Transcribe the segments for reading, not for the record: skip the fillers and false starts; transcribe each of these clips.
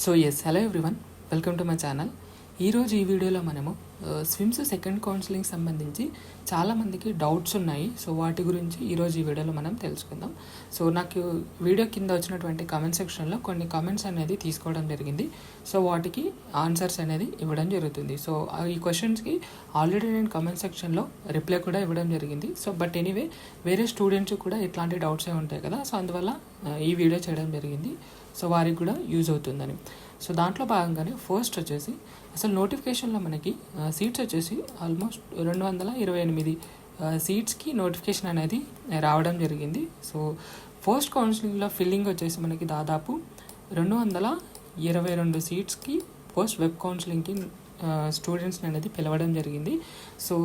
So hello everyone, welcome to my channel. ఈరోజు ఈ వీడియోలో మనము స్విమ్స్ సెకండ్ కౌన్సిలింగ్ సంబంధించి చాలామందికి డౌట్స్ ఉన్నాయి. సో వాటి గురించి ఈరోజు ఈ వీడియోలో మనం తెలుసుకుందాం. సో నాకు వీడియో కింద వచ్చినటువంటి కామెంట్ సెక్షన్లో కొన్ని కామెంట్స్ అనేది తీసుకోవడం జరిగింది. సో వాటికి ఆన్సర్స్ అనేది ఇవ్వడం జరుగుతుంది. సో ఈ క్వశ్చన్స్కి ఆల్రెడీ నేను కామెంట్ సెక్షన్లో రిప్లై కూడా ఇవ్వడం జరిగింది. సో బట్ ఎనీవే వేరే స్టూడెంట్స్ కూడా ఇట్లాంటి డౌట్సే ఉంటాయి కదా, సో అందువల్ల ఈ వీడియో చేయడం జరిగింది. సో వారికి కూడా యూజ్ అవుతుందని. సో దాంట్లో భాగంగానే ఫస్ట్ వచ్చేసి అసలు నోటిఫికేషన్లో మనకి సీట్స్ వచ్చేసి ఆల్మోస్ట్ 228 సీట్స్కి నోటిఫికేషన్ అనేది రావడం జరిగింది. సో ఫస్ట్ కౌన్సిలింగ్లో ఫిల్లింగ్ వచ్చేసి మనకి దాదాపు 222 సీట్స్కి పోస్ట్ వెబ్ కౌన్సిలింగ్కి స్టూడెంట్స్ని అనేది పిలవడం జరిగింది. సో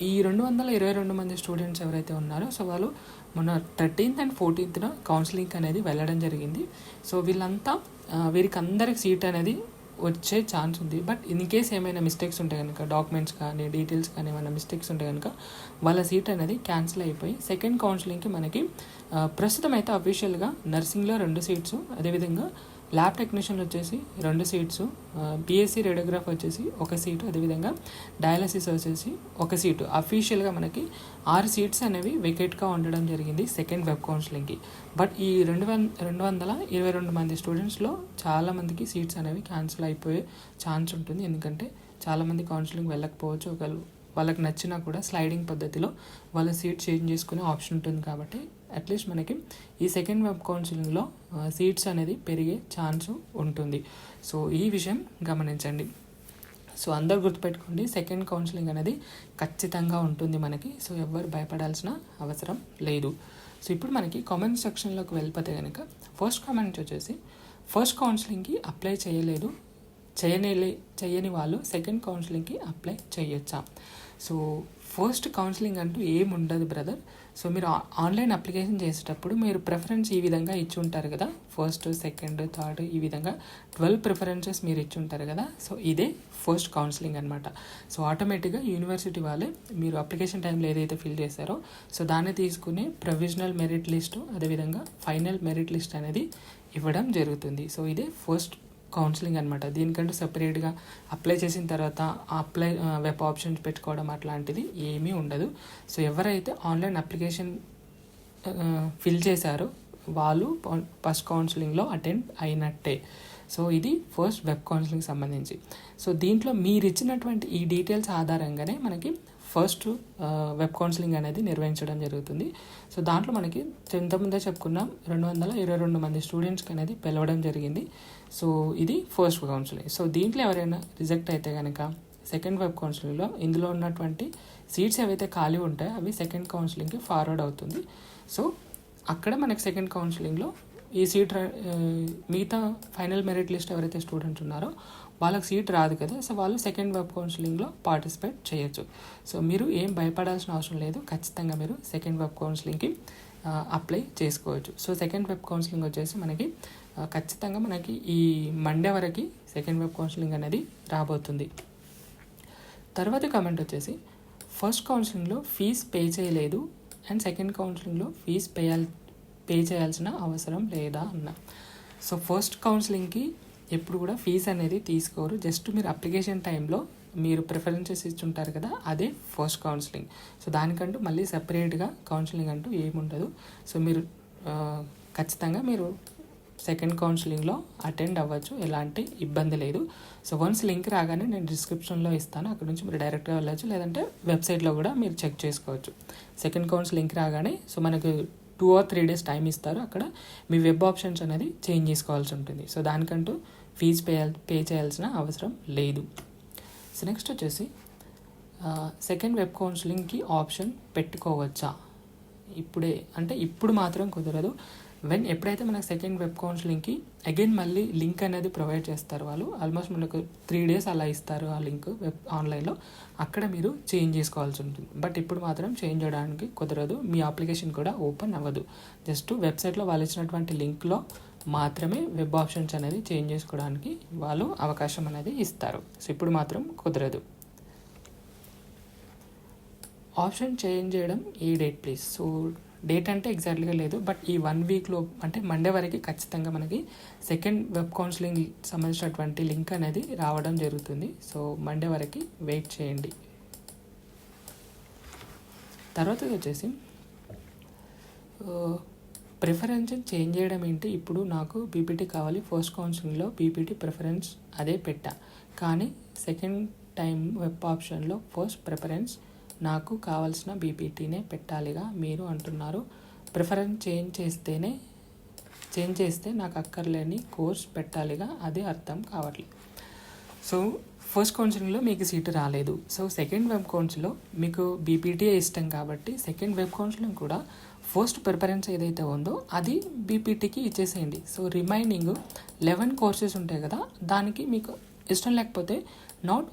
ఈ 222 మంది స్టూడెంట్స్ ఎవరైతే ఉన్నారో సో వాళ్ళు మొన్న 13th and 14th కౌన్సిలింగ్ అనేది వెళ్ళడం జరిగింది. సో వీరికి అందరికి సీట్ అనేది వచ్చే ఛాన్స్ ఉంది. బట్ ఇన్ కేస్ ఏమైనా మిస్టేక్స్ ఉంటే కనుక, డాక్యుమెంట్స్ కానీ డీటెయిల్స్ కానీ ఏమైనా మిస్టేక్స్ ఉంటే కనుక వాళ్ళ సీట్ అనేది క్యాన్సిల్ అయిపోయి సెకండ్ కౌన్సిలింగ్కి మనకి ప్రస్తుతం అయితే అఫీషియల్గా నర్సింగ్లో 2 సీట్స్, అదేవిధంగా ల్యాబ్ టెక్నీషియన్ వచ్చేసి 2 సీట్స్, బీఎస్సీ రేడియోగ్రాఫ్ వచ్చేసి 1 సీటు, అదేవిధంగా డయాలసిస్ వచ్చేసి 1 సీటు. అఫీషియల్గా మనకి 6 సీట్స్ అనేవి వెకేట్గా ఉండడం జరిగింది సెకండ్ వెబ్ కౌన్సిలింగ్కి. బట్ ఈ 222 మంది స్టూడెంట్స్లో చాలామందికి సీట్స్ అనేవి క్యాన్సిల్ అయిపోయే ఛాన్స్ ఉంటుంది. ఎందుకంటే చాలామంది కౌన్సిలింగ్ వెళ్ళకపోవచ్చు. ఒకవేళ వాళ్ళకి నచ్చినా కూడా స్లైడింగ్ పద్ధతిలో వాళ్ళ సీట్ చేంజ్ చేసుకునే ఆప్షన్ ఉంటుంది. కాబట్టి అట్లీస్ట్ మనకి ఈ సెకండ్ వెబ్ కౌన్సిలింగ్లో సీట్స్ అనేది పెరిగే ఛాన్స్ ఉంటుంది. సో ఈ విషయం గమనించండి. సో అందరు గుర్తుపెట్టుకోండి, సెకండ్ కౌన్సిలింగ్ అనేది ఖచ్చితంగా ఉంటుంది మనకి. సో ఎవ్వరు భయపడాల్సిన అవసరం లేదు. సో ఇప్పుడు మనకి కామెంట్ సెక్షన్లోకి వెళ్ళిపోతే కనుక ఫస్ట్ కామెంట్ వచ్చేసి ఫస్ట్ కౌన్సిలింగ్కి అప్లై చేయని వాళ్ళు సెకండ్ కౌన్సిలింగ్కి అప్లై చేయొచ్చా? సో ఫస్ట్ కౌన్సిలింగ్ అంటూ ఏం ఉండదు బ్రదర్. సో మీరు ఆన్లైన్ అప్లికేషన్ చేసేటప్పుడు మీరు ప్రిఫరెన్స్ ఈ విధంగా ఇచ్చి ఉంటారు కదా, ఫస్ట్, సెకండ్, థర్డ్, ఈ విధంగా 12 ప్రిఫరెన్సెస్ మీరు ఇచ్చి ఉంటారు కదా. సో ఇదే ఫస్ట్ కౌన్సిలింగ్ అనమాట. సో ఆటోమేటిక్గా యూనివర్సిటీ వాళ్ళే మీరు అప్లికేషన్ టైంలో ఏదైతే ఫిల్ చేశారో సో దాన్ని తీసుకుని ప్రొవిజనల్ మెరిట్ లిస్టు, అదేవిధంగా ఫైనల్ మెరిట్ లిస్ట్ అనేది ఇవ్వడం జరుగుతుంది. సో ఇదే ఫస్ట్ కౌన్సిలింగ్ అనమాట. దీనికంటూ సపరేట్గా అప్లై చేసిన తర్వాత అప్లై వెబ్ ఆప్షన్స్ పెట్టుకోవడం అట్లాంటిది ఏమీ ఉండదు. సో ఎవరైతే ఆన్లైన్ అప్లికేషన్ ఫిల్ చేశారో వాళ్ళు ఫస్ట్ కౌన్సిలింగ్లో అటెండ్ అయినట్టే. సో ఇది ఫస్ట్ వెబ్ కౌన్సిలింగ్ సంబంధించి. సో దీంట్లో మీరు ఇచ్చినటువంటి ఈ డీటెయిల్స్ ఆధారంగానే మనకి ఫస్ట్ వెబ్ కౌన్సిలింగ్ అనేది నిర్వహించడం జరుగుతుంది. సో దాంట్లో మనకి ఇంతకుముందే చెప్పుకున్నాం 222 మంది స్టూడెంట్స్కి అనేది పిలవడం జరిగింది. సో ఇది ఫస్ట్ కౌన్సిలింగ్. సో దీంట్లో ఎవరైనా రిజెక్ట్ అయితే కనుక సెకండ్ వెబ్ కౌన్సిలింగ్లో ఇందులో ఉన్నటువంటి సీట్స్ ఏవైతే ఖాళీ ఉంటాయో అవి సెకండ్ కౌన్సిలింగ్కి ఫార్వర్డ్ అవుతుంది. సో అక్కడ మనకి సెకండ్ కౌన్సిలింగ్లో ఈ సీట్ మిగతా ఫైనల్ మెరిట్ లిస్ట్ ఎవరైతే స్టూడెంట్స్ ఉన్నారో వాళ్ళకి సీట్ రాదు కదా, సో వాళ్ళు సెకండ్ వెబ్ కౌన్సిలింగ్లో పార్టిసిపేట్ చేయొచ్చు. సో మీరు ఏం భయపడాల్సిన అవసరం లేదు. ఖచ్చితంగా మీరు సెకండ్ వెబ్ కౌన్సిలింగ్కి అప్లై చేసుకోవచ్చు. సో సెకండ్ వెబ్ కౌన్సిలింగ్ వచ్చేసి మనకి ఖచ్చితంగా మనకి ఈ మండే వరకు సెకండ్ వెబ్ కౌన్సిలింగ్ అనేది రాబోతుంది. తర్వాత కామెంట్ వచ్చేసి ఫస్ట్ కౌన్సిలింగ్లో ఫీజ్ పే చేయలేదు అండ్ సెకండ్ కౌన్సిలింగ్లో ఫీజ్ పే చేయాల్సిన అవసరం లేదా అన్న. సో ఫస్ట్ కౌన్సిలింగ్కి ఎప్పుడు కూడా ఫీజ్ అనేది తీసుకోరు. జస్ట్ మీరు అప్లికేషన్ టైంలో మీరు ప్రిఫరెన్సెస్ ఇచ్చుంటారు కదా, అదే ఫస్ట్ కౌన్సిలింగ్. సో దానికంటూ మళ్ళీ సపరేట్గా కౌన్సిలింగ్ అంటూ ఏముండదు. సో మీరు ఖచ్చితంగా మీరు సెకండ్ కౌన్సిలింగ్లో అటెండ్ అవ్వచ్చు, ఎలాంటి ఇబ్బంది లేదు. సో వన్స్ లింక్ రాగానే నేను డిస్క్రిప్షన్లో ఇస్తాను, అక్కడ నుంచి మీరు డైరెక్ట్గా వెళ్ళచ్చు, లేదంటే వెబ్సైట్లో కూడా మీరు చెక్ చేసుకోవచ్చు. సెకండ్ కౌన్సిలింగ్ లింక్ రాగానే సో మనకు 2 or 3 days టైం ఇస్తారు. అక్కడ మీ వెబ్ ఆప్షన్స్ అనేది చేంజ్ చేసుకోవాల్సి ఉంటుంది. సో దానికంటూ ఫీజు పే చేయాల్సిన అవసరం లేదు. సో నెక్స్ట్ వచ్చేసి సెకండ్ వెబ్ కౌన్సిలింగ్కి ఆప్షన్ పెట్టుకోవచ్చా? ఇప్పుడు మాత్రం కుదరదు. ఎప్పుడైతే మనకు సెకండ్ వెబ్ కౌన్సిలింగ్కి అగైన్ మళ్ళీ లింక్ అనేది ప్రొవైడ్ చేస్తారు వాళ్ళు. ఆల్మోస్ట్ మనకు 3 days అలా ఇస్తారు ఆ లింక్ వెబ్ ఆన్లైన్లో. అక్కడ మీరు చేంజ్ చేసుకోవాల్సి ఉంటుంది. బట్ ఇప్పుడు మాత్రం చేంజ్ చేయడానికి కుదరదు. మీ అప్లికేషన్ కూడా ఓపెన్ అవ్వదు. జస్ట్ వెబ్సైట్లో వాళ్ళు ఇచ్చినటువంటి లింక్లో మాత్రమే వెబ్ ఆప్షన్స్ అనేది చేంజ్ చేసుకోవడానికి వాళ్ళు అవకాశం అనేది ఇస్తారు. సో ఇప్పుడు మాత్రం కుదరదు. ఆప్షన్ చేంజ్ చేయడం ఏ డేట్ ప్లీజ్? సో డేట్ అంటే ఎగ్జాక్ట్గా లేదు, బట్ ఈ 1 వీక్లో అంటే మండే వరకు ఖచ్చితంగా మనకి సెకండ్ వెబ్ కౌన్సిలింగ్ సంబంధించినటువంటి లింక్ అనేది రావడం జరుగుతుంది. సో మండే వరకు వెయిట్ చేయండి. తర్వాత వచ్చేసి ప్రిఫరెన్స్ చేంజ్ చేయడం ఏంటి, ఇప్పుడు నాకు బీపీటీ కావాలి, ఫస్ట్ కౌన్సిలింగ్లో బీపీటీ ప్రిఫరెన్స్ అదే పెట్టా, కానీ సెకండ్ టైం వెబ్ ఆప్షన్లో ఫస్ట్ ప్రిఫరెన్స్ నాకు కావాల్సిన బీపీటీనే పెట్టాలిగా మీరు అంటున్నారు. ప్రిఫరెన్స్ చేంజ్ చేస్తే నాకు అక్కర్లేని కోర్స్ పెట్టాలిగా, అది అర్థం కావట్లేదు. సో ఫస్ట్ కౌన్సిలింగ్లో మీకు సీటు రాలేదు, సో సెకండ్ వెబ్ కౌన్సిల్లో మీకు బీపీటీఏ ఇష్టం కాబట్టి సెకండ్ వెబ్ కౌన్సిలింగ్ కూడా ఫస్ట్ ప్రిఫరెన్స్ ఏదైతే ఉందో అది బీపీటీకి ఇచ్చేసేయండి. సో రిమైనింగ్ 11 కోర్సెస్ ఉంటాయి కదా, దానికి మీకు ఇష్టం లేకపోతే not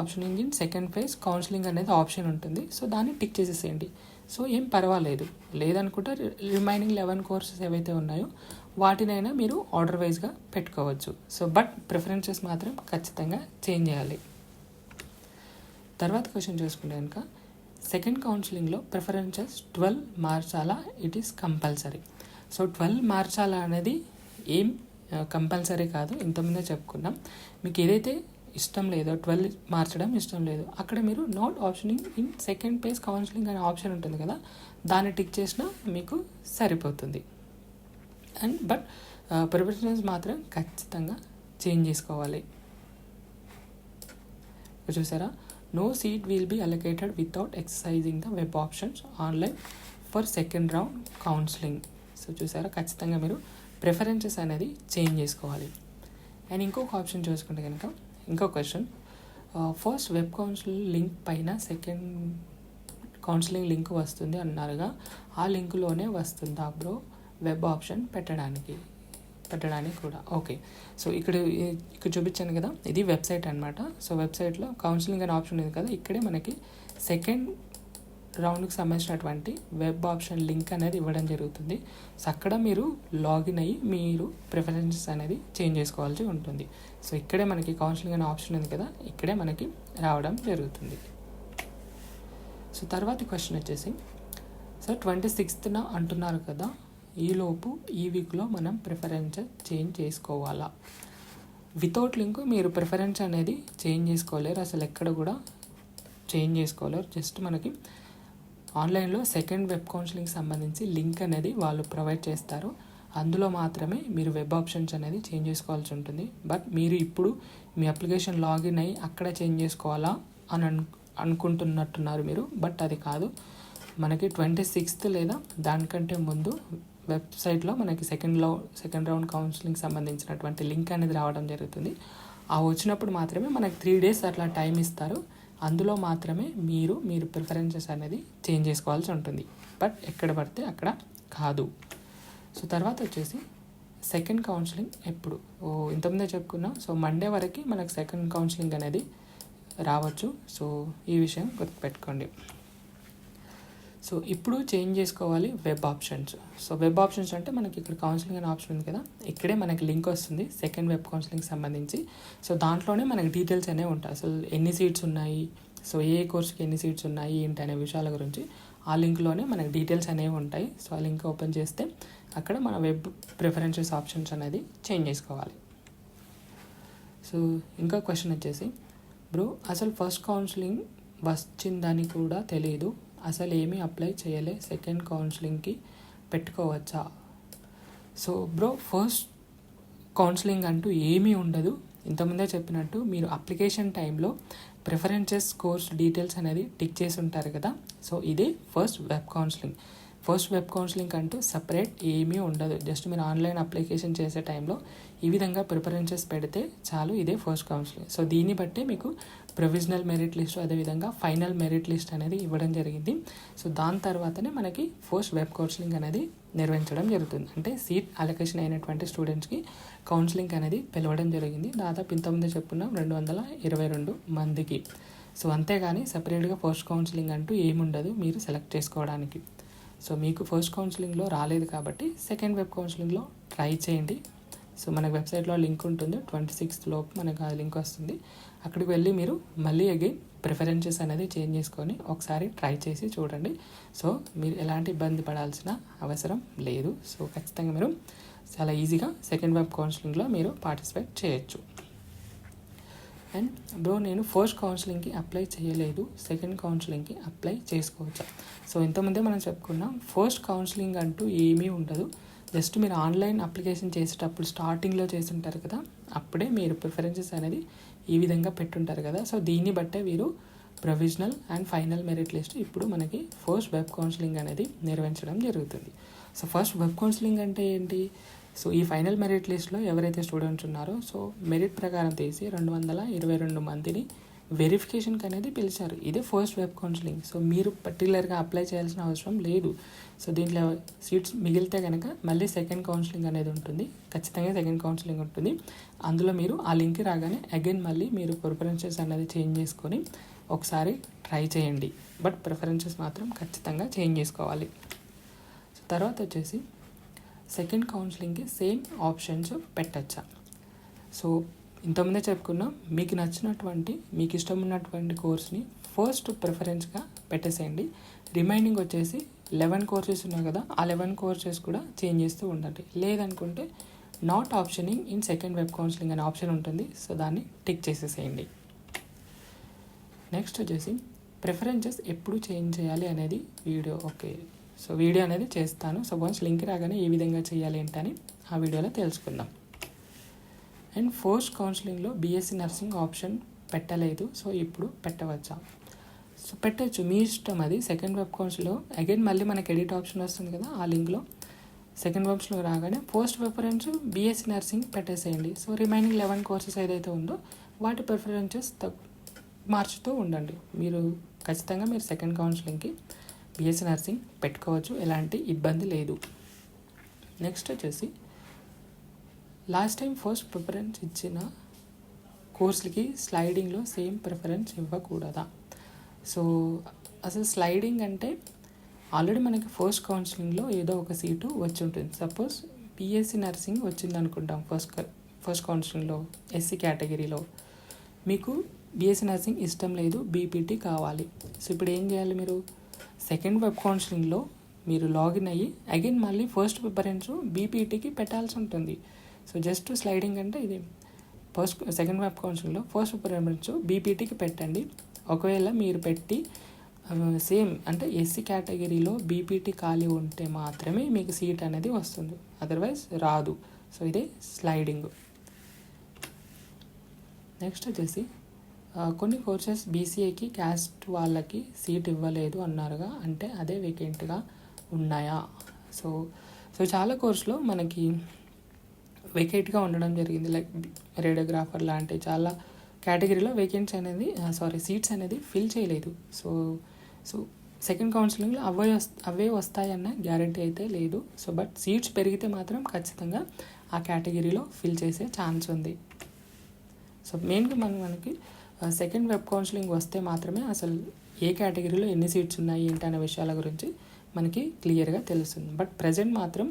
optioning in second phase counselling అనేది ఆప్షన్ ఉంటుంది. సో దాన్ని టిక్ చేసేసేయండి. సో ఏం పర్వాలేదు, లేదనుకుంటే రిమైనింగ్ 11 కోర్సెస్ ఏవైతే ఉన్నాయో వాటినైనా మీరు ఆర్డర్ వైజ్గా పెట్టుకోవచ్చు. సో బట్ ప్రిఫరెన్సెస్ మాత్రం ఖచ్చితంగా చేంజ్ చేయాలి. తర్వాత క్వశ్చన్ చూసుకుంటే కనుక సెకండ్ కౌన్సిలింగ్లో ప్రిఫరెన్సెస్ 12 మార్చాలా, ఇట్ ఈస్ కంపల్సరీ. సో 12 మార్చాలా అనేది ఏం కంపల్సరీ కాదు, ఇంతకుముందే చెప్పుకున్నాం. మీకు ఏదైతే ఇష్టం లేదో 12 మార్చడం ఇష్టం లేదు, అక్కడ మీరు not optioning in second phase counselling అనే ఆప్షన్ ఉంటుంది కదా, దాన్ని టిక్ చేసినా మీకు సరిపోతుంది. అండ్ బట్ ప్రిఫరెన్సెస్ మాత్రం ఖచ్చితంగా చేంజ్ చేసుకోవాలి. చూసారా, no seat will be allocated without exercising the web options online for second round counselling. So చూసారా, ఖచ్చితంగా మీరు ప్రిఫరెన్సెస్ అనేది చేంజ్ చేసుకోవాలి. అండ్ ఇంకొక ఆప్షన్ చూసుకుంటే కనుక ఇంకో question, first web counselling link పైన సెకండ్ కౌన్సిలింగ్ లింక్ వస్తుంది అన్నారుగా, ఆ లింకులోనే వస్తుందా బ్రో వెబ్ ఆప్షన్ పెట్టడానికి కూడా? ఓకే, సో ఇక్కడ చూపించాను కదా, ఇది వెబ్సైట్ అనమాట. సో వెబ్సైట్లో కౌన్సిలింగ్ అనే ఆప్షన్ ఉంది కదా, ఇక్కడే మనకి సెకండ్ రౌండ్కి సంబంధించినటువంటి వెబ్ ఆప్షన్ లింక్ అనేది ఇవ్వడం జరుగుతుంది. సో అక్కడ మీరు లాగిన్ అయ్యి మీరు ప్రిఫరెన్సెస్ అనేది చేంజ్ చేసుకోవాల్సి ఉంటుంది. సో ఇక్కడే మనకి కౌన్సిలింగ్ అనే ఆప్షన్ ఉంది కదా, ఇక్కడే మనకి రావడం జరుగుతుంది. సో తర్వాత క్వశ్చన్ వచ్చేసి, సో 26న అంటున్నారు కదా, ఈలోపు ఈ వీక్లో మనం ప్రిఫరెన్స్ చేంజ్ చేసుకోవాలా? వితౌట్ లింక్ మీరు ప్రిఫరెన్స్ అనేది చేంజ్ చేసుకోలేరు, అసలు ఎక్కడ కూడా చేంజ్ చేసుకోలేరు. జస్ట్ మనకి ఆన్లైన్లో సెకండ్ వెబ్ కౌన్సిలింగ్ సంబంధించి లింక్ అనేది వాళ్ళు ప్రొవైడ్ చేస్తారు, అందులో మాత్రమే మీరు వెబ్ ఆప్షన్స్ అనేది చేంజ్ చేసుకోవాల్సి ఉంటుంది. బట్ మీరు ఇప్పుడు మీ అప్లికేషన్ లాగిన్ అయ్యి అక్కడ చేంజ్ చేసుకోవాలా అని అనుకుంటున్నట్టున్నారు మీరు, బట్ అది కాదు. మనకి 26th లేదా దానికంటే ముందు వెబ్సైట్లో మనకి సెకండ్ రౌండ్ కౌన్సిలింగ్ సంబంధించినటువంటి లింక్ అనేది రావడం జరుగుతుంది. ఆ వచ్చినప్పుడు మాత్రమే మనకి 3 days అట్లా టైం ఇస్తారు, అందులో మాత్రమే మీరు ప్రిఫరెన్సెస్ అనేది చేంజ్ చేసుకోవాల్సి ఉంటుంది, బట్ ఎక్కడ పడితే అక్కడ కాదు. సో తర్వాత వచ్చేసి సెకండ్ కౌన్సిలింగ్ ఎప్పుడు, ఇంతకుముందే చెప్పుకున్నాం. సో మండే వరకు మనకు సెకండ్ కౌన్సిలింగ్ అనేది రావచ్చు. సో ఈ విషయం గుర్తుపెట్టుకోండి. సో ఇప్పుడు చేంజ్ చేసుకోవాలి web options. So web options అంటే మనకి ఇక్కడ కౌన్సిలింగ్ అనే ఆప్షన్ ఉంది కదా, ఇక్కడే మనకి లింక్ వస్తుంది సెకండ్ వెబ్ కౌన్సిలింగ్ సంబంధించి. సో దాంట్లోనే మనకి డీటెయిల్స్ అనేవి ఉంటాయి, అసలు ఎన్ని సీట్స్ ఉన్నాయి, సో ఏ కోర్స్కి ఎన్ని సీట్స్ ఉన్నాయి ఏంటి అనే విషయాల గురించి ఆ లింక్లోనే మనకి డీటెయిల్స్ అనేవి ఉంటాయి. సో ఆ లింక్ ఓపెన్ చేస్తే అక్కడ మన వెబ్ ప్రిఫరెన్సెస్ ఆప్షన్స్ అనేది చేంజ్ చేసుకోవాలి. సో ఇంకా క్వశ్చన్ వచ్చేసి, బ్రో అసలు ఫస్ట్ కౌన్సిలింగ్ వచ్చిందని కూడా తెలియదు, అసలు ఏమీ అప్లై చేయలే, సెకండ్ కౌన్సిలింగ్కి పెట్టుకోవచ్చా? సో బ్రో ఫస్ట్ కౌన్సిలింగ్ అంటూ ఏమీ ఉండదు. ఇంతకుముందే చెప్పినట్టు మీరు అప్లికేషన్ టైంలో ప్రిఫరెన్సెస్ కోర్స్ డీటెయిల్స్ అనేది టిక్ చేసి ఉంటారు కదా, సో ఇదే ఫస్ట్ వెబ్ కౌన్సిలింగ్ అంటూ సపరేట్ ఏమీ ఉండదు. జస్ట్ మీరు ఆన్లైన్ అప్లికేషన్ చేసే టైంలో ఈ విధంగా ప్రిఫరెన్సెస్ పెడితే చాలు, ఇదే ఫస్ట్ కౌన్సిలింగ్. సో దీన్ని బట్టే మీకు ప్రొవిజనల్ మెరిట్ లిస్ట్ అదేవిధంగా ఫైనల్ మెరిట్ లిస్ట్ అనేది ఇవ్వడం జరిగింది. సో దాని తర్వాతనే మనకి ఫస్ట్ వెబ్ కౌన్సిలింగ్ అనేది నిర్వహించడం జరుగుతుంది. అంటే సీట్ అలొకేషన్ అయినటువంటి స్టూడెంట్స్కి కౌన్సిలింగ్ అనేది పిలవడం జరిగింది. దాదాపు ఇంతకుముందే చెప్పుకున్నాం 222 మందికి. సో అంతేగాని సపరేట్గా ఫస్ట్ కౌన్సిలింగ్ అంటూ ఏముండదు మీరు సెలెక్ట్ చేసుకోవడానికి. సో మీకు ఫస్ట్ కౌన్సిలింగ్లో రాలేదు కాబట్టి సెకండ్ వెబ్ కౌన్సిలింగ్లో ట్రై చేయండి. సో మనకు వెబ్సైట్లో లింక్ ఉంటుంది, 26th లోపు మనకు ఆ లింక్ వస్తుంది. అక్కడికి వెళ్ళి మీరు మళ్ళీ అగైన్ ప్రిఫరెన్సెస్ అనేది చేంజ్ చేసుకొని ఒకసారి ట్రై చేసి చూడండి. సో మీరు ఎలాంటి ఇబ్బంది పడాల్సిన అవసరం లేదు. సో ఖచ్చితంగా మీరు చాలా ఈజీగా సెకండ్ వెబ్ కౌన్సిలింగ్లో మీరు పార్టిసిపేట్ చేయొచ్చు. అండ్ బ్రో నేను ఫస్ట్ కౌన్సిలింగ్కి అప్లై చేయలేదు, సెకండ్ కౌన్సిలింగ్కి అప్లై చేసుకోవచ్చా? సో ఇంతకుముందే మనం చెప్పుకున్నాం, ఫస్ట్ కౌన్సిలింగ్ అంటూ ఏమీ ఉండదు. జస్ట్ మీరు ఆన్లైన్ అప్లికేషన్ చేసేటప్పుడు స్టార్టింగ్లో చేస్తుంటారు కదా, అప్పుడే మీరు ప్రిఫరెన్సెస్ అనేది ఈ విధంగా పెట్టుంటారు కదా. సో దీన్ని బట్టే వీరు provisional and final merit list ఇప్పుడు మనకి ఫస్ట్ వెబ్ కౌన్సిలింగ్ అనేది నిర్వహించడం జరుగుతుంది. సో ఫస్ట్ వెబ్ కౌన్సిలింగ్ అంటే ఏంటి? సో ఈ ఫైనల్ మెరిట్ లిస్ట్లో ఎవరైతే స్టూడెంట్స్ ఉన్నారో సో మెరిట్ ప్రకారం తీసి 222 మందిని వెరిఫికేషన్కి అనేది పిలిచారు. ఇదే ఫస్ట్ వెబ్ కౌన్సిలింగ్. సో మీరు పర్టికులర్గా అప్లై చేయాల్సిన అవసరం లేదు. సో దీంట్లో సీట్స్ మిగిలితే కనుక మళ్ళీ సెకండ్ కౌన్సిలింగ్ అనేది ఉంటుంది, ఖచ్చితంగా సెకండ్ కౌన్సిలింగ్ ఉంటుంది. అందులో మీరు ఆ లింక్ రాగానే అగైన్ మళ్ళీ మీరు ప్రిఫరెన్సెస్ అనేది చేంజ్ చేసుకొని ఒకసారి ట్రై చేయండి. బట్ ప్రిఫరెన్సెస్ మాత్రం ఖచ్చితంగా చేంజ్ చేసుకోవాలి. సో తర్వాత వచ్చేసి సెకండ్ కౌన్సిలింగ్కి సేమ్ ఆప్షన్స్ పెట్టచ్చా? సో ఇంతకుముందే చెప్పుకున్నాం, మీకు నచ్చినటువంటి మీకు ఇష్టం ఉన్నటువంటి కోర్స్ని ఫస్ట్ ప్రిఫరెన్స్గా పెట్టేసేయండి. రిమైనింగ్ వచ్చేసి 11 కోర్సెస్ ఉన్నాయి కదా, ఆ 11 కోర్సెస్ కూడా చేంజ్ చేస్తూ ఉండండి. లేదనుకుంటే not optioning in second web counselling అనే ఆప్షన్ ఉంటుంది. సో దాన్ని టిక్ చేసేసేయండి. నెక్స్ట్ వచ్చేసి ప్రిఫరెన్సెస్ ఎప్పుడు చేంజ్ చేయాలి అనేది వీడియో. ఓకే, సో వీడియో అనేది చేస్తాను. సో వన్స్ లింక్ రాగానే ఏ విధంగా చేయాలి ఏంటని ఆ వీడియోలో తెలుసుకుందాం. అండ్ ఫస్ట్ కౌన్సిలింగ్లో బీఎస్సీ నర్సింగ్ ఆప్షన్ పెట్టలేదు, సో ఇప్పుడు పెట్టవచ్చా? సో పెట్టచ్చు, మీ ఇష్టం అది. సెకండ్ వెబ్ కౌన్సిల్లో అగైన్ మళ్ళీ మనకి ఎడిట్ ఆప్షన్ వస్తుంది కదా, ఆ లింక్లో సెకండ్ వెబ్స్లో రాగానే పోస్ట్ ప్రిఫరెన్స్ బీఎస్సీ నర్సింగ్ పెట్టేసేయండి. సో రిమైనింగ్ 11 కోర్సెస్ ఏదైతే ఉందో వాటి ప్రిఫరెన్సెస్ మార్చుతూ ఉండండి. మీరు ఖచ్చితంగా మీరు సెకండ్ కౌన్సిలింగ్కి బీఎస్సీ నర్సింగ్ పెట్టుకోవచ్చు, ఎలాంటి ఇబ్బంది లేదు. నెక్స్ట్ వచ్చేసి లాస్ట్ టైం ఫస్ట్ ప్రిఫరెన్స్ ఇచ్చిన కోర్సులకి స్లైడింగ్లో సేమ్ ప్రిఫరెన్స్ ఇవ్వకూడదా? సో అసలు స్లైడింగ్ అంటే ఆల్రెడీ మనకి ఫస్ట్ కౌన్సిలింగ్లో ఏదో ఒక సీటు వచ్చి ఉంటుంది. సపోజ్ బీఎస్సీ నర్సింగ్ వచ్చింది అనుకుంటాం ఫస్ట్ కౌన్సిలింగ్లో ఎస్సీ కేటగిరీలో, మీకు బీఎస్సీ నర్సింగ్ ఇష్టం లేదు, బీపీటీ కావాలి. సో ఇప్పుడు ఏం చేయాలి? మీరు సెకండ్ వెబ్ కౌన్సిలింగ్లో మీరు లాగిన్ అయ్యి అగైన్ మళ్ళీ ఫస్ట్ ప్రిఫరెన్స్ బీపీటీకి పెట్టాల్సి ఉంటుంది. సో జస్ట్ స్లైడింగ్ అంటే ఇది సెకండ్ వెబ్ కౌన్సిలింగ్లో ఫస్ట్ ప్రిఫరెన్స్ బీపీటీకి పెట్టండి. ఒకవేళ మీరు పెట్టి సేమ్ అంటే ఎస్సీ కేటగిరీలో బీపీటీ ఖాళీ ఉంటే మాత్రమే మీకు సీట్ అనేది వస్తుంది, అదర్వైజ్ రాదు. సో ఇదే స్లైడింగ్. నెక్స్ట్ వచ్చేసి కొన్ని కోర్సెస్ బీసీఏకి క్యాస్ట్ వాళ్ళకి సీట్ ఇవ్వలేదు అన్నారుగా, అంటే అదే వేకెంట్గా ఉన్నాయా? సో చాలా కోర్సులో మనకి వేకెంట్గా ఉండడం జరిగింది. లైక్ రేడియోగ్రాఫర్ లాంటి చాలా కేటగిరీలో సీట్స్ అనేది ఫిల్ చేయలేదు. సో సెకండ్ కౌన్సిలింగ్లో అవే వస్తాయన్న గ్యారంటీ అయితే లేదు. సో బట్ సీట్స్ పెరిగితే మాత్రం ఖచ్చితంగా ఆ కేటగిరీలో ఫిల్ చేసే ఛాన్స్ ఉంది. సో మెయిన్గా మనకి సెకండ్ వెబ్ కౌన్సిలింగ్ వస్తే మాత్రమే అసలు ఏ కేటగిరీలో ఎన్ని సీట్స్ ఉన్నాయి ఏంటి అనే విషయాల గురించి మనకి క్లియర్గా తెలుస్తుంది. బట్ ప్రజెంట్ మాత్రం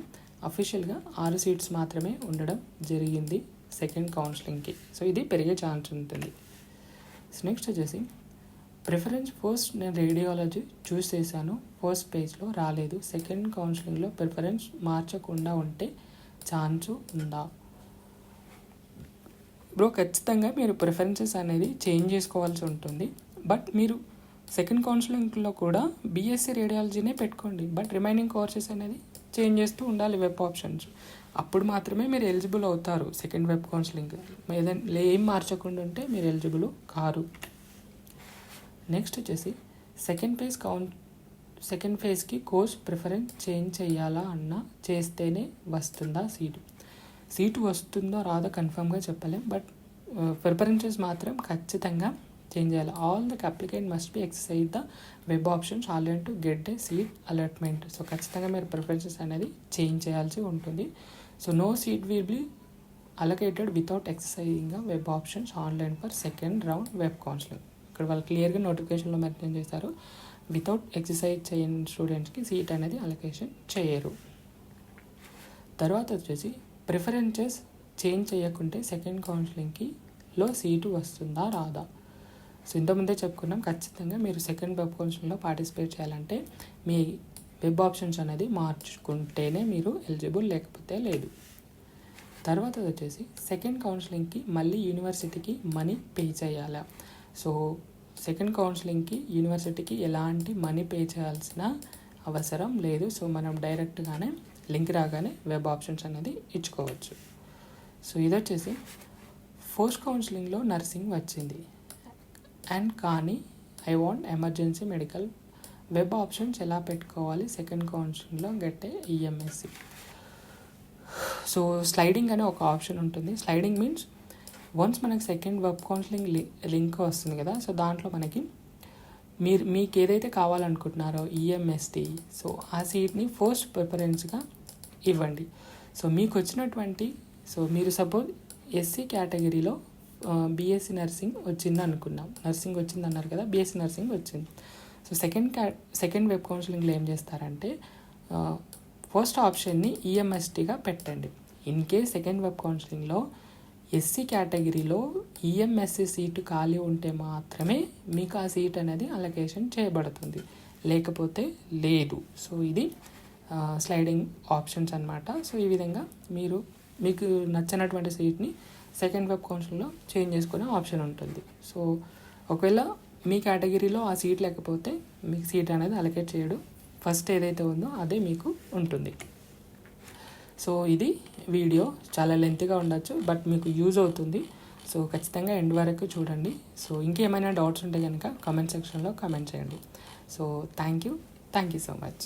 అఫీషియల్గా 6 సీట్స్ మాత్రమే ఉండడం జరిగింది సెకండ్ కౌన్సిలింగ్కి. సో ఇది పెరిగే ఛాన్స్ ఉంటుంది. సో నెక్స్ట్ వచ్చేసి ప్రిఫరెన్స్ ఫస్ట్ నేను రేడియాలజీ చూస్ చేశాను, ఫస్ట్ పేజ్లో రాలేదు, సెకండ్ కౌన్సిలింగ్లో ప్రిఫరెన్స్ మార్చకుండా ఉంటే ఛాన్స్ ఉందా? బ్రో ఖచ్చితంగా మీరు ప్రిఫరెన్సెస్ అనేది చేంజ్ చేసుకోవాల్సి ఉంటుంది. బట్ మీరు సెకండ్ కౌన్సిలింగ్లో కూడా బీఎస్సీ రేడియాలజీనే పెట్టుకోండి, బట్ రిమైనింగ్ కోర్సెస్ అనేది చేంజ్ చేస్తూ ఉండాలి వెబ్ ఆప్షన్స్. అప్పుడు మాత్రమే మీరు ఎలిజిబుల్ అవుతారు సెకండ్ వెబ్ కౌన్సిలింగ్. ఏదైనా ఏం మార్చకుండా ఉంటే మీరు ఎలిజిబుల్ కారు. నెక్స్ట్ వచ్చేసి సెకండ్ ఫేజ్కి కోర్స్ ప్రిఫరెన్స్ చేంజ్ చేయాలా అన్నా చేస్తేనే వస్తుందా సీటు వస్తుందో రాదో కన్ఫర్మ్గా చెప్పలేం. బట్ ప్రిఫరెన్సెస్ మాత్రం ఖచ్చితంగా చేంజ్ చేయాలి. All the applicant must be exercise the web options already to get a seat allotment. So ఖచ్చితంగా మీరు ప్రిఫరెన్సెస్ అనేది చేంజ్ చేయాల్సి ఉంటుంది. So no seat will be allocated without exercising web options online for second round web counselling. ఇక్కడ వాళ్ళు క్లియర్గా నోటిఫికేషన్లో mention చేశారు, వితౌట్ ఎక్సర్సైజ్ చేయని స్టూడెంట్స్కి సీట్ అనేది అలొకేషన్ చేయరు. తర్వాత వచ్చేసి ప్రిఫరెన్సెస్ చేంజ్ చేయకుంటే సెకండ్ కౌన్సిలింగ్కి లో సీటు వస్తుందా రాదా? సో ఇంతకుముందే చెప్పుకున్నాం, ఖచ్చితంగా మీరు సెకండ్ వెబ్ కౌన్సిలింగ్లో పార్టిసిపేట్ చేయాలంటే మీ వెబ్ ఆప్షన్స్ అనేది మార్చుకుంటేనే మీరు ఎలిజిబుల్, లేకపోతే లేదు. తర్వాత వచ్చేసి సెకండ్ కౌన్సిలింగ్కి మళ్ళీ యూనివర్సిటీకి మనీ పే చేయాలా? సో సెకండ్ కౌన్సిలింగ్కి యూనివర్సిటీకి ఎలాంటి మనీ పే చేయాల్సిన అవసరం లేదు. సో మనం డైరెక్ట్గానే లింక్ రాగానే వెబ్ ఆప్షన్స్ అనేది ఇచ్చుకోవచ్చు. సో ఇది వచ్చేసి ఫస్ట్ కౌన్సిలింగ్లో నర్సింగ్ వచ్చింది అండ్ కానీ I want emergency medical, web options ఎలా పెట్టుకోవాలి సెకండ్ కౌన్సిలింగ్లో గట్టే ఈఎంఎస్సి. సో స్లైడింగ్ అనే ఒక ఆప్షన్ ఉంటుంది. స్లైడింగ్ మీన్స్ వన్స్ మనకి సెకండ్ వెబ్ కౌన్సిలింగ్ లింక్ వస్తుంది కదా, సో దాంట్లో మనకి మీకు ఏదైతే కావాలనుకుంటున్నారో ఈఎంఎస్టీ, సో ఆ సీట్ని ఫస్ట్ ప్రిఫరెన్స్గా ఇవ్వండి. సో మీకు వచ్చినటువంటి, సో మీరు సపోజ్ ఎస్సీ కేటగిరీలో బీఎస్సీ నర్సింగ్ వచ్చింది అనుకున్నాం, నర్సింగ్ వచ్చింది అన్నారు కదా, బీఎస్సీ నర్సింగ్ వచ్చింది. సో సెకండ్ వెబ్ కౌన్సిలింగ్లో ఏం చేస్తారంటే ఫస్ట్ ఆప్షన్ని ఈఎంఎస్టీగా పెట్టండి. ఇన్ కేస్ సెకండ్ వెబ్ కౌన్సిలింగ్లో ఎస్సీ కేటగిరీలో ఈఎంఎస్సి సీటు ఖాళీ ఉంటే మాత్రమే మీకు ఆ సీట్ అనేది అలొకేషన్ చేయబడుతుంది, లేకపోతే లేదు. సో ఇది స్లైడింగ్ ఆప్షన్స్ అన్నమాట. సో ఈ విధంగా మీకు నచ్చినటువంటి సీట్ని సెకండ్ వెబ్ కౌన్సిలింగ్లో చేంజ్ చేసుకునే ఆప్షన్ ఉంటుంది. సో ఒకవేళ మీ కేటగిరీలో ఆ సీట్ లేకపోతే మీకు సీట్ అనేది అలొకేట్ చేయడు, ఫస్ట్ ఏదైతే ఉందో అదే మీకు ఉంటుంది. సో ఇది వీడియో చాలా లెంత్గా ఉండొచ్చు, బట్ మీకు యూజ్ అవుతుంది. సో ఖచ్చితంగా ఎండ్ వరకు చూడండి. సో ఇంకేమైనా డౌట్స్ ఉంటే కనుక కామెంట్ సెక్షన్లో కామెంట్ చేయండి. So thank you so much.